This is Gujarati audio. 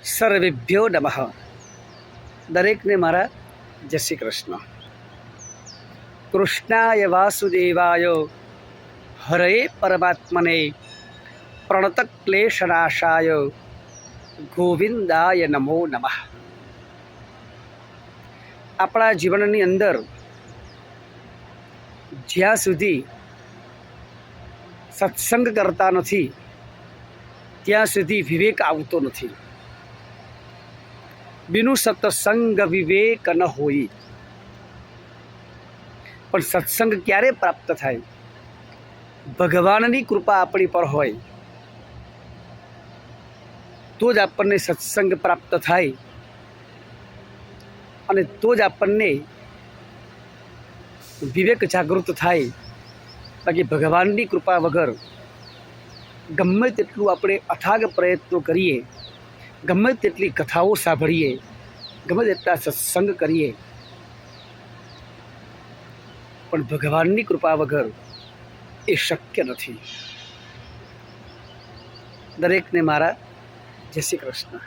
સર્વેભ્યો નમઃ. દરેકને મારા જય શ્રી કૃષ્ણ. કૃષ્ણાય વાસુદેવાય હરયે પરમાત્મને પ્રણતક્લેશનાશાય ગોવિંદાય નમો નમઃ. આપણા જીવનની અંદર જ્યાં સુધી સત્સંગ કરતા નથી ત્યાં સુધી વિવેક આવતો નથી. બિનુ સત્સંગ વિવેક ન હોય. પણ સત્સંગ ક્યારે પ્રાપ્ત થાય? ભગવાનની કૃપા આપણી પર હોય તો જ આપણને સત્સંગ પ્રાપ્ત થાય અને તો જ આપણને વિવેક જાગૃત થાય. બાકી ભગવાનની કૃપા વગર ગમે તેટલું આપણે અથાગ પ્રયત્નો કરીએ, ગમે તેટલી કથાઓ સાંભળીએ, ગમે તેટલા સત્સંગ કરીએ, પણ ભગવાનની કૃપા વગર એ શક્ય નથી. દરેકને મારા જય શ્રી કૃષ્ણ.